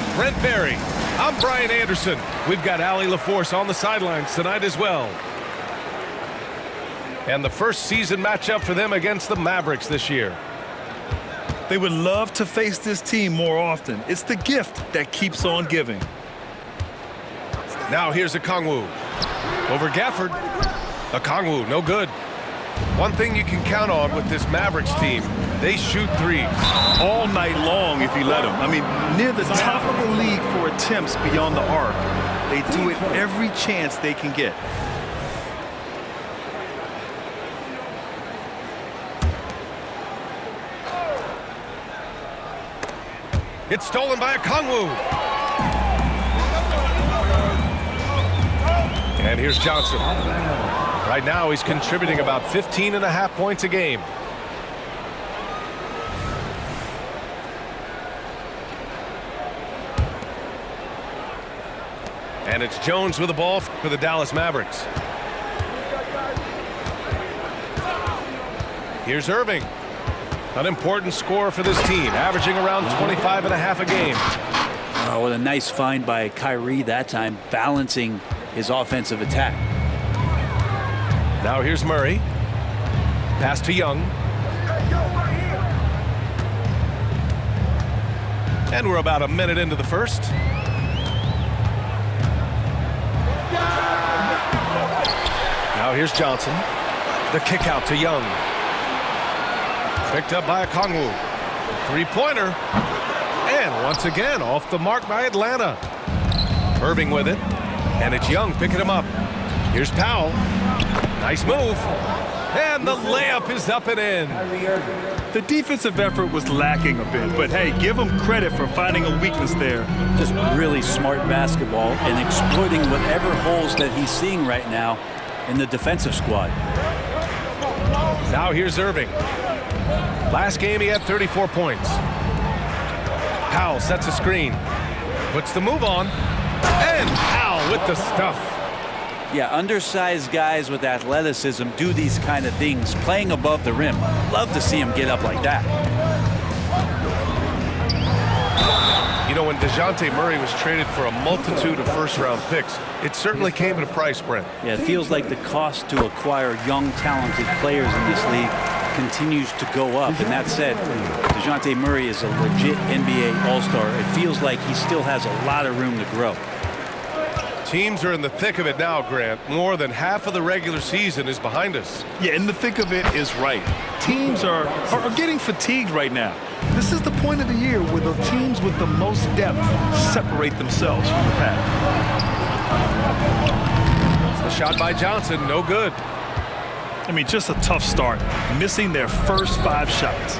and Brent Berry. I'm Brian Anderson. We've got Allie LaForce on the sidelines tonight as well. And the first season matchup for them against the Mavericks this year. They would love to face this team more often. It's the gift that keeps on giving. Now here's Okongwu. Over Gafford. Okongwu, no good. One thing you can count on with this Mavericks team, they shoot threes. All night long if you let them. I mean, near the top of the league for attempts beyond the arc. They do it every chance they can get. It's stolen by Okongwu. And here's Johnson. Right now he's contributing about 15.5 points a game. And it's Jones with the ball for the Dallas Mavericks. Here's Irving. An important scorer for this team, averaging around 25.5 a game. Oh, what a nice find by Kyrie that time, balancing his offensive attack. Now here's Murray. Pass to Young. And we're about a minute into the first. Now here's Johnson. The kick out to Young. Picked up by Okongwu. Three-pointer. And once again, off the mark by Atlanta. Irving with it. And it's Young picking him up. Here's Powell. Nice move. And the layup is up and in. The defensive effort was lacking a bit, but hey, give him credit for finding a weakness there. Just really smart basketball and exploiting whatever holes that he's seeing right now in the defensive squad. Now here's Irving. Last game he had 34 points. Powell sets a screen. Puts the move on. And Powell with the stuff. Yeah, undersized guys with athleticism do these kind of things, playing above the rim. Love to see him get up like that. You know, when DeJounte Murray was traded for a multitude of first-round picks, it certainly came at a price, Brent. Yeah, it feels like the cost to acquire young, talented players in this league continues to go up. And that said, DeJounte Murray is a legit NBA All-Star. It feels like he still has a lot of room to grow. Teams are in the thick of it now, Grant. More than half of the regular season is behind us. Yeah, in the thick of it is right. Teams are getting fatigued right now. This is the point of the year where the teams with the most depth separate themselves from the pack. The shot by Johnson, no good. I mean, just a tough start, missing their first 5 shots.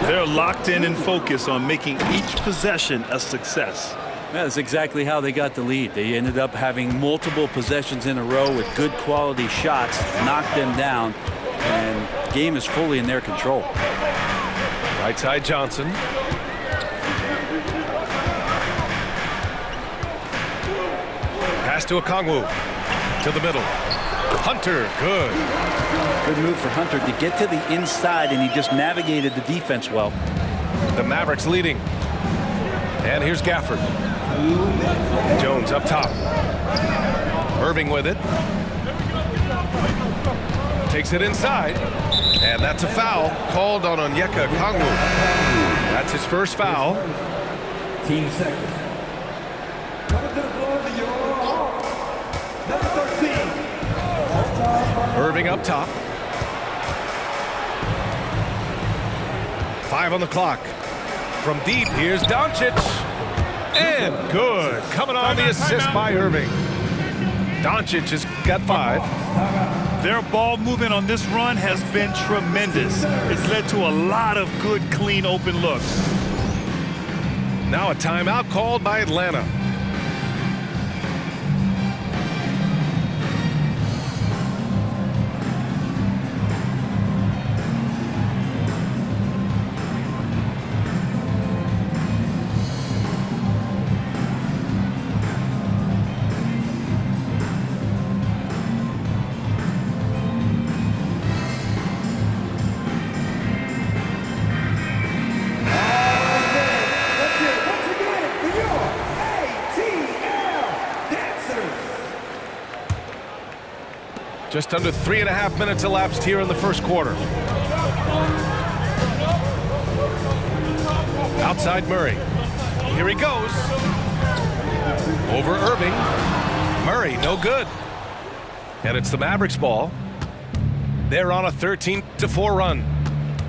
They're locked in and focused on making each possession a success. That's exactly how they got the lead. They ended up having multiple possessions in a row with good quality shots, knocked them down, and the game is fully in their control. Right side Johnson. Pass to Okongwu. To the middle. Hunter, good. Good move for Hunter to get to the inside, and he just navigated the defense well. The Mavericks leading. And here's Gafford. Jones up top. Irving with it. Takes it inside. And that's a foul called on Onyeka Okongwu. That's his first foul. Team second. Number 13. Irving up top. 5 on the clock. From deep, here's Doncic. And good. Coming on the assist by Irving. Doncic has got 5. Their ball movement on this run has been tremendous. It's led to a lot of good, clean, open looks. Now a timeout called by Atlanta. Just under 3.5 minutes elapsed here in the first quarter. Outside Murray. Here he goes. Over Irving. Murray, no good. And it's the Mavericks ball. They're on a 13-4 run.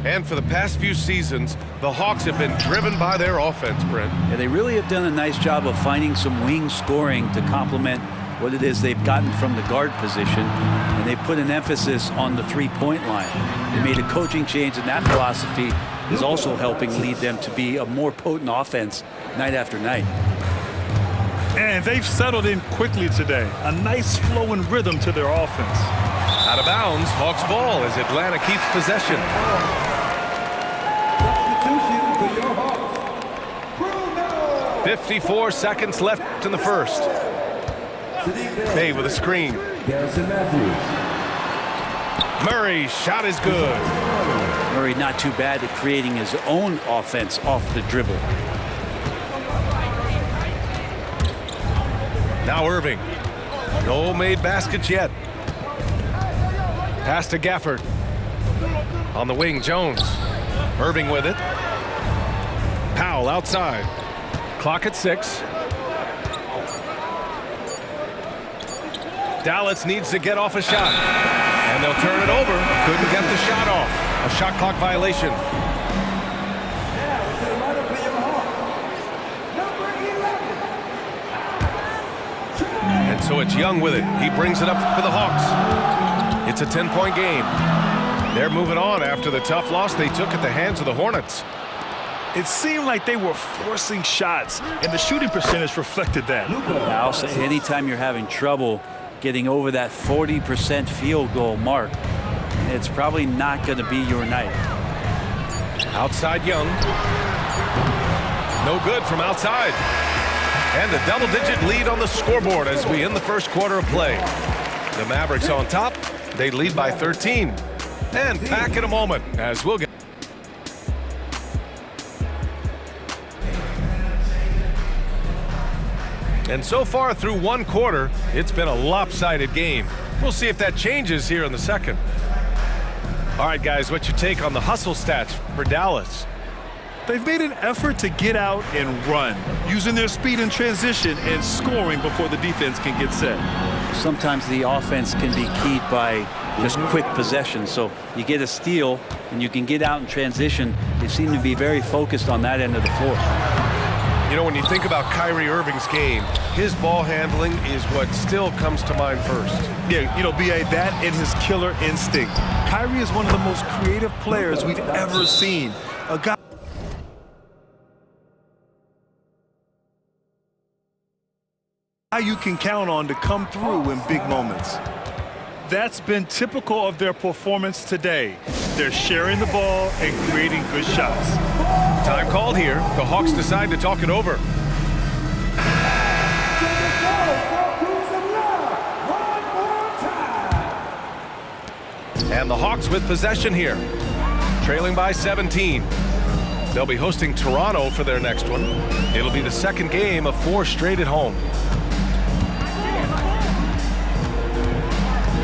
And for the past few seasons, the Hawks have been driven by their offense, Brent. Yeah, they really have done a nice job of finding some wing scoring to complement what it is they've gotten from the guard position, and they put an emphasis on the three-point line. They made a coaching change, and that philosophy is also helping lead them to be a more potent offense night after night. And they've settled in quickly today. A nice flow and rhythm to their offense. Out of bounds, Hawks ball as Atlanta keeps possession. Substitution for your Hawks. 54 seconds left in the first. Bay with a screen. Garrison Matthews. Murray's shot is good. Murray not too bad at creating his own offense off the dribble. Now Irving. No made baskets yet. Pass to Gafford. On the wing, Jones. Irving with it. Powell outside. Clock at 6. Dallas needs to get off a shot. And they'll turn it over. Couldn't get the shot off. A shot clock violation. And so it's Young with it. He brings it up for the Hawks. It's a 10-point game. They're moving on after the tough loss they took at the hands of the Hornets. It seemed like they were forcing shots, and the shooting percentage reflected that. I'll say anytime you're having trouble getting over that 40% field goal mark, it's probably not going to be your night. Outside Young. No good from outside. And a double-digit lead on the scoreboard as we end the first quarter of play. The Mavericks on top. They lead by 13. And back in a moment as we'll get. And so far through one quarter, it's been a lopsided game. We'll see if that changes here in the second. All right, guys, what's your take on the hustle stats for Dallas? They've made an effort to get out and run, using their speed in transition and scoring before the defense can get set. Sometimes the offense can be keyed by just quick possession. So you get a steal and you can get out in transition. They seem to be very focused on that end of the floor. You know, when you think about Kyrie Irving's game, his ball handling is what still comes to mind first. Yeah, you know, B.A., that and his killer instinct. Kyrie is one of the most creative players we've ever seen. A guy you can count on to come through in big moments. That's been typical of their performance today. They're sharing the ball and creating good shots. Time called here. The Hawks decide to talk it over. And the Hawks with possession here, trailing by 17. They'll be hosting Toronto for their next one. It'll be the second game of 4 straight at home.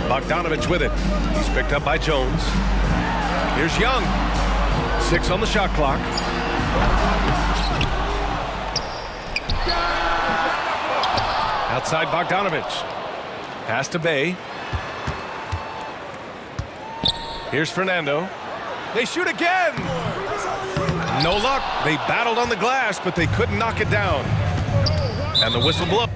Bogdanovich with it. He's picked up by Jones. Here's Young. 6 on the shot clock. Outside Bogdanovich. Pass to Bay. Here's Fernando. They shoot again. No luck. They battled on the glass, but they couldn't knock it down. And the whistle blows.